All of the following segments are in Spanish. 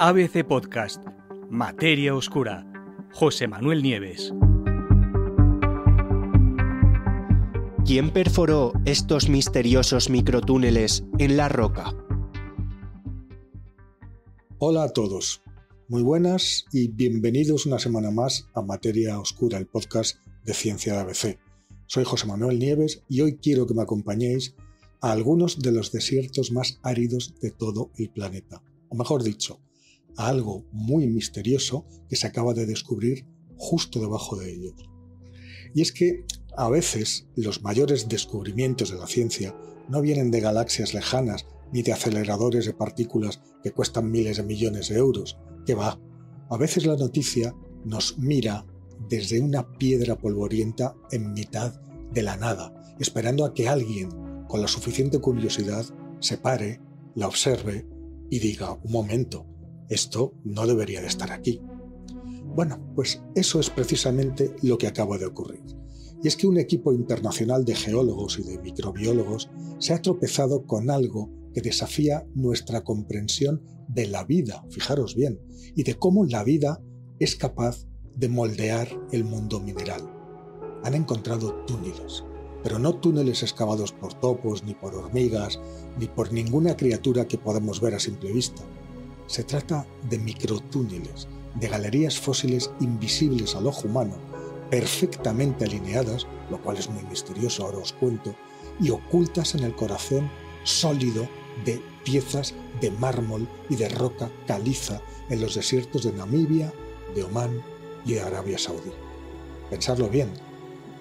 ABC Podcast, Materia Oscura, José Manuel Nieves. ¿Quién perforó estos misteriosos microtúneles en la roca? Hola a todos, muy buenas y bienvenidos una semana más a Materia Oscura, el podcast de Ciencia de ABC. Soy José Manuel Nieves y hoy quiero que me acompañéis a algunos de los desiertos más áridos de todo el planeta, o mejor dicho, a algo muy misterioso que se acaba de descubrir justo debajo de ellos. Y es que a veces los mayores descubrimientos de la ciencia no vienen de galaxias lejanas ni de aceleradores de partículas que cuestan miles de millones de euros, que va. A veces la noticia nos mira desde una piedra polvorienta en mitad de la nada, esperando a que alguien con la suficiente curiosidad se pare, la observe y diga, un momento, esto no debería de estar aquí. Bueno, pues eso es precisamente lo que acaba de ocurrir. Y es que un equipo internacional de geólogos y de microbiólogos se ha tropezado con algo que desafía nuestra comprensión de la vida, fijaros bien, y de cómo la vida es capaz de moldear el mundo mineral. Han encontrado túneles, pero no túneles excavados por topos, ni por hormigas, ni por ninguna criatura que podamos ver a simple vista. Se trata de microtúneles, de galerías fósiles invisibles al ojo humano, perfectamente alineadas, lo cual es muy misterioso, ahora os cuento, y ocultas en el corazón sólido de piezas de mármol y de roca caliza en los desiertos de Namibia, de Omán y de Arabia Saudí. Pensadlo bien,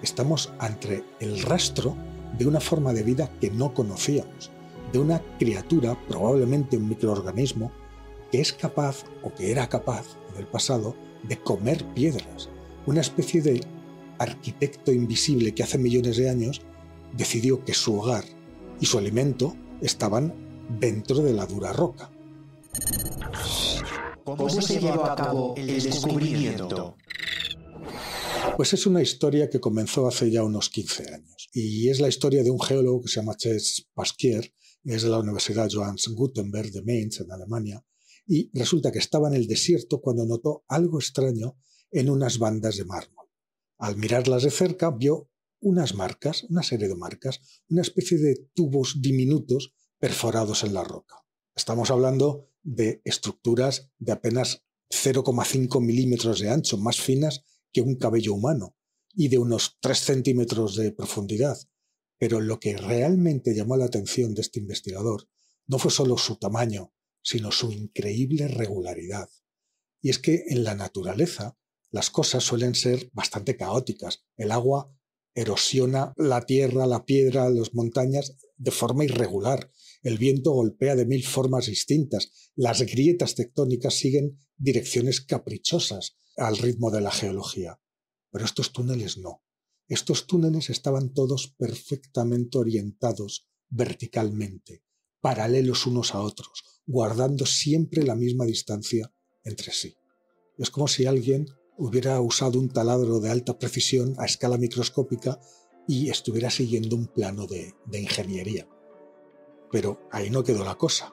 estamos ante el rastro de una forma de vida que no conocíamos, de una criatura, probablemente un microorganismo, que es capaz, o que era capaz en el pasado, de comer piedras. Una especie de arquitecto invisible que hace millones de años decidió que su hogar y su alimento estaban dentro de la dura roca. ¿Cómo se llevó a cabo el descubrimiento? Pues es una historia que comenzó hace ya unos 15 años. Y es la historia de un geólogo que se llama Chet Pasquier, que es de la Universidad Johannes Gutenberg de Mainz, en Alemania. Y resulta que estaba en el desierto cuando notó algo extraño en unas bandas de mármol. Al mirarlas de cerca vio unas marcas, una serie de marcas, una especie de tubos diminutos perforados en la roca. Estamos hablando de estructuras de apenas 0,5 milímetros de ancho, más finas que un cabello humano, y de unos 3 centímetros de profundidad. Pero lo que realmente llamó la atención de este investigador no fue solo su tamaño, sino su increíble regularidad. Y es que en la naturaleza las cosas suelen ser bastante caóticas. El agua erosiona la tierra, la piedra, las montañas de forma irregular. El viento golpea de 1000 formas distintas. Las grietas tectónicas siguen direcciones caprichosas al ritmo de la geología. Pero estos túneles no. Estos túneles estaban todos perfectamente orientados verticalmente, paralelos unos a otros, guardando siempre la misma distancia entre sí. Es como si alguien hubiera usado un taladro de alta precisión a escala microscópica y estuviera siguiendo un plano de ingeniería. Pero ahí no quedó la cosa.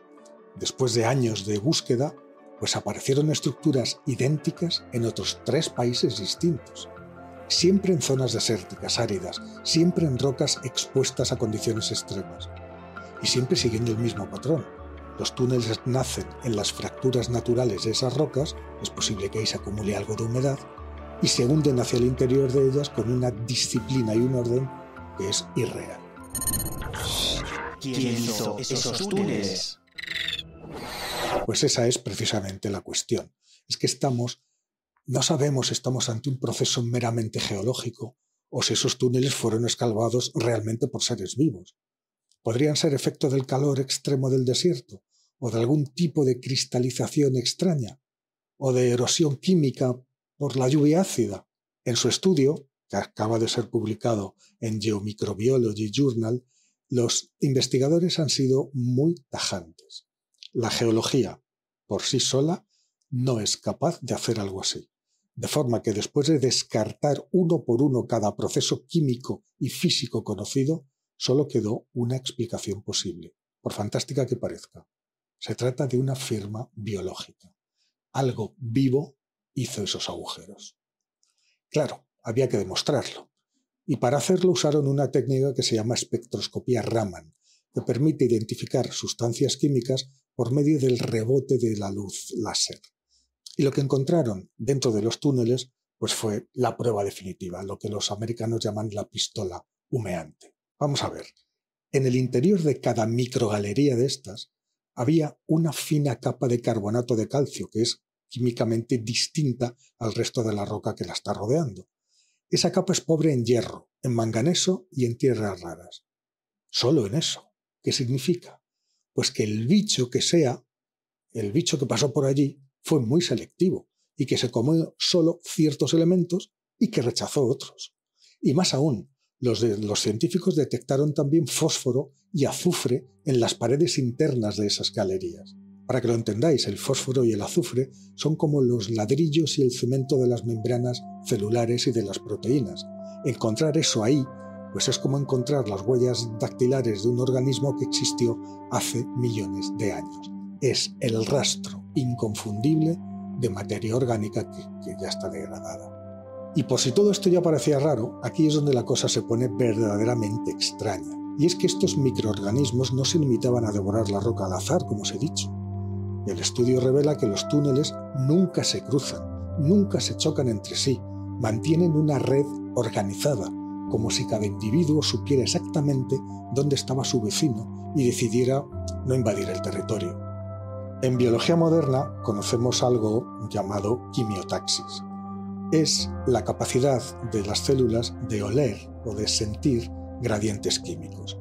Después de años de búsqueda, pues aparecieron estructuras idénticas en otros 3 países distintos. Siempre en zonas desérticas, áridas, siempre en rocas expuestas a condiciones extremas. Y siempre siguiendo el mismo patrón. Los túneles nacen en las fracturas naturales de esas rocas, es posible que ahí se acumule algo de humedad, y se hunden hacia el interior de ellas con una disciplina y un orden que es irreal. ¿Quién hizo esos túneles? Pues esa es precisamente la cuestión. Es que no sabemos si estamos ante un proceso meramente geológico o si esos túneles fueron excavados realmente por seres vivos. ¿Podrían ser efecto del calor extremo del desierto? ¿O de algún tipo de cristalización extraña? ¿O de erosión química por la lluvia ácida? En su estudio, que acaba de ser publicado en Geomicrobiology Journal, los investigadores han sido muy tajantes. La geología, por sí sola, no es capaz de hacer algo así. De forma que después de descartar uno por uno cada proceso químico y físico conocido, solo quedó una explicación posible, por fantástica que parezca. Se trata de una firma biológica. algo vivo hizo esos agujeros. Claro, había que demostrarlo. Y para hacerlo usaron una técnica que se llama espectroscopía Raman, que permite identificar sustancias químicas por medio del rebote de la luz láser. Y lo que encontraron dentro de los túneles pues fue la prueba definitiva, lo que los americanos llaman la pistola humeante. Vamos a ver, en el interior de cada microgalería de estas había una fina capa de carbonato de calcio que es químicamente distinta al resto de la roca que la está rodeando. Esa capa es pobre en hierro, en manganeso y en tierras raras. Solo en eso. ¿Qué significa? Pues que el bicho que pasó por allí fue muy selectivo y que se comió solo ciertos elementos y que rechazó otros. Y más aún, los científicos detectaron también fósforo y azufre en las paredes internas de esas galerías. Para que lo entendáis, el fósforo y el azufre son como los ladrillos y el cemento de las membranas celulares y de las proteínas. Encontrar eso ahí, pues es como encontrar las huellas dactilares de un organismo que existió hace millones de años. Es el rastro inconfundible de materia orgánica que ya está degradada. Y por si todo esto ya parecía raro, aquí es donde la cosa se pone verdaderamente extraña. Y es que estos microorganismos no se limitaban a devorar la roca al azar, como os he dicho. El estudio revela que los túneles nunca se cruzan, nunca se chocan entre sí, mantienen una red organizada, como si cada individuo supiera exactamente dónde estaba su vecino y decidiera no invadir el territorio. En biología moderna conocemos algo llamado quimiotaxis. Es la capacidad de las células de oler o de sentir gradientes químicos.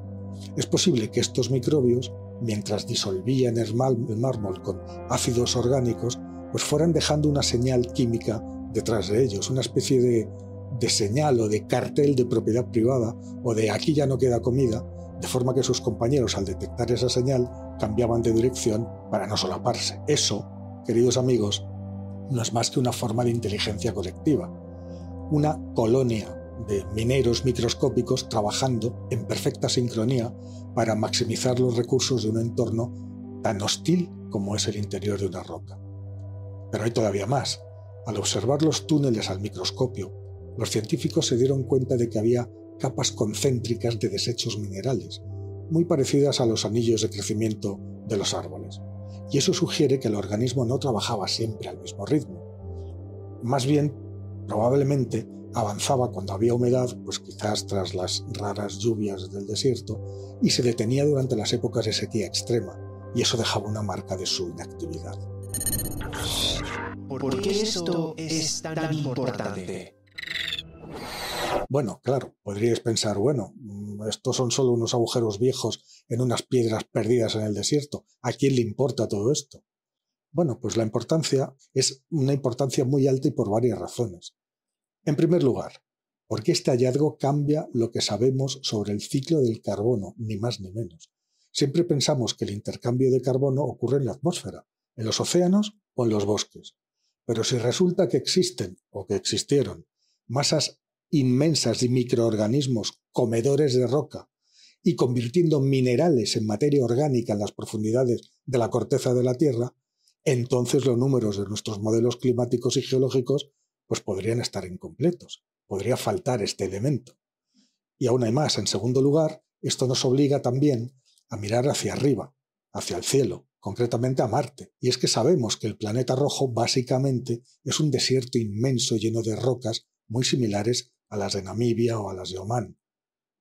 Es posible que estos microbios, mientras disolvían el mármol con ácidos orgánicos, pues fueran dejando una señal química detrás de ellos, una especie de señal o de cartel de propiedad privada o de aquí ya no queda comida, de forma que sus compañeros al detectar esa señal cambiaban de dirección para no solaparse. Eso, queridos amigos, no es más que una forma de inteligencia colectiva, una colonia de mineros microscópicos trabajando en perfecta sincronía para maximizar los recursos de un entorno tan hostil como es el interior de una roca. Pero hay todavía más. Al observar los túneles al microscopio, los científicos se dieron cuenta de que había capas concéntricas de desechos minerales, muy parecidas a los anillos de crecimiento de los árboles. Y eso sugiere que el organismo no trabajaba siempre al mismo ritmo. Más bien, probablemente, avanzaba cuando había humedad, pues quizás tras las raras lluvias del desierto, y se detenía durante las épocas de sequía extrema, y eso dejaba una marca de su inactividad. ¿Por qué esto es tan importante? Bueno, claro, podríais pensar, estos son solo unos agujeros viejos en unas piedras perdidas en el desierto. ¿A quién le importa todo esto? Bueno, pues la importancia es una importancia muy alta y por varias razones. En primer lugar, porque este hallazgo cambia lo que sabemos sobre el ciclo del carbono, ni más ni menos. Siempre pensamos que el intercambio de carbono ocurre en la atmósfera, en los océanos o en los bosques. Pero si resulta que existen o que existieron masas inmensas de microorganismos comedores de roca y convirtiendo minerales en materia orgánica en las profundidades de la corteza de la Tierra, entonces los números de nuestros modelos climáticos y geológicos pues podrían estar incompletos, podría faltar este elemento. Y aún hay más. En segundo lugar, esto nos obliga también a mirar hacia arriba, hacia el cielo, concretamente a Marte. Y es que sabemos que el planeta rojo básicamente es un desierto inmenso lleno de rocas muy similares a las de Namibia o a las de Omán.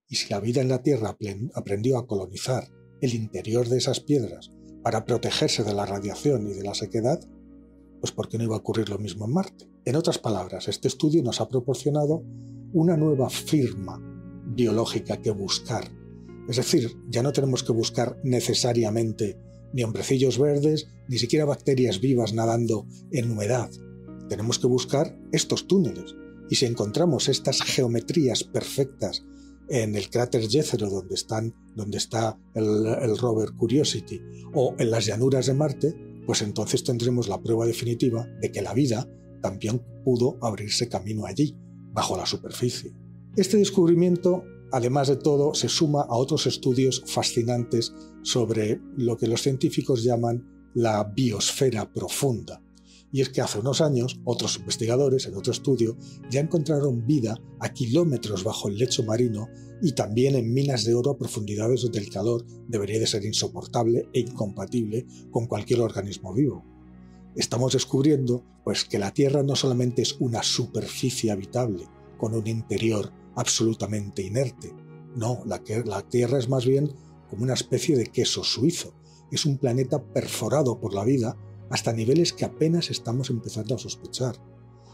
Y si la vida en la Tierra aprendió a colonizar el interior de esas piedras para protegerse de la radiación y de la sequedad, pues ¿por qué no iba a ocurrir lo mismo en Marte? En otras palabras, este estudio nos ha proporcionado una nueva firma biológica que buscar. Es decir, ya no tenemos que buscar necesariamente ni hombrecillos verdes, ni siquiera bacterias vivas nadando en humedad. Tenemos que buscar estos túneles. Y si encontramos estas geometrías perfectas en el cráter Jezero, donde está el rover Curiosity, o en las llanuras de Marte, pues entonces tendremos la prueba definitiva de que la vida también pudo abrirse camino allí, bajo la superficie. Este descubrimiento, además de todo, se suma a otros estudios fascinantes sobre lo que los científicos llaman la biosfera profunda. Y es que hace unos años, otros investigadores en otro estudio ya encontraron vida a kilómetros bajo el lecho marino y también en minas de oro a profundidades donde el calor debería de ser insoportable e incompatible con cualquier organismo vivo. Estamos descubriendo pues, que la Tierra no solamente es una superficie habitable, con un interior absolutamente inerte. No, la Tierra es más bien como una especie de queso suizo. Es un planeta perforado por la vida hasta niveles que apenas estamos empezando a sospechar.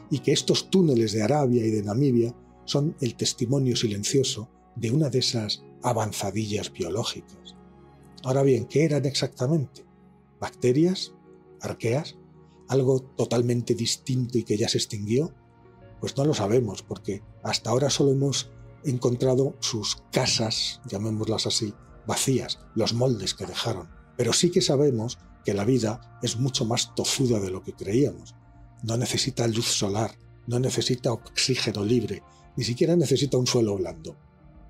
Y que estos túneles de Arabia y de Namibia son el testimonio silencioso de una de esas avanzadillas biológicas. Ahora bien, ¿qué eran exactamente? ¿Bacterias? ¿Arqueas? ¿Algo totalmente distinto y que ya se extinguió? Pues no lo sabemos, porque hasta ahora solo hemos encontrado sus casas, llamémoslas así, vacías, los moldes que dejaron. Pero sí que sabemos que la vida es mucho más tozuda de lo que creíamos. No necesita luz solar, no necesita oxígeno libre, ni siquiera necesita un suelo blando.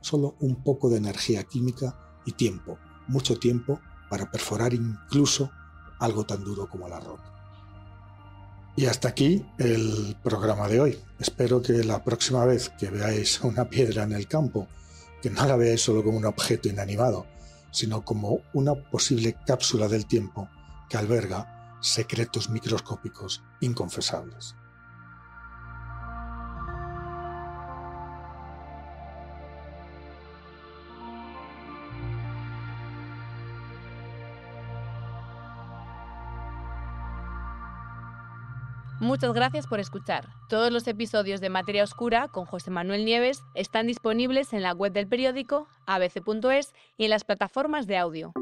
Solo un poco de energía química y tiempo, mucho tiempo, para perforar incluso algo tan duro como la roca. Y hasta aquí el programa de hoy. Espero que la próxima vez que veáis una piedra en el campo, que no la veáis solo como un objeto inanimado, sino como una posible cápsula del tiempo que alberga secretos microscópicos inconfesables. Muchas gracias por escuchar. Todos los episodios de Materia Oscura con José Manuel Nieves están disponibles en la web del periódico, abc.es y en las plataformas de audio.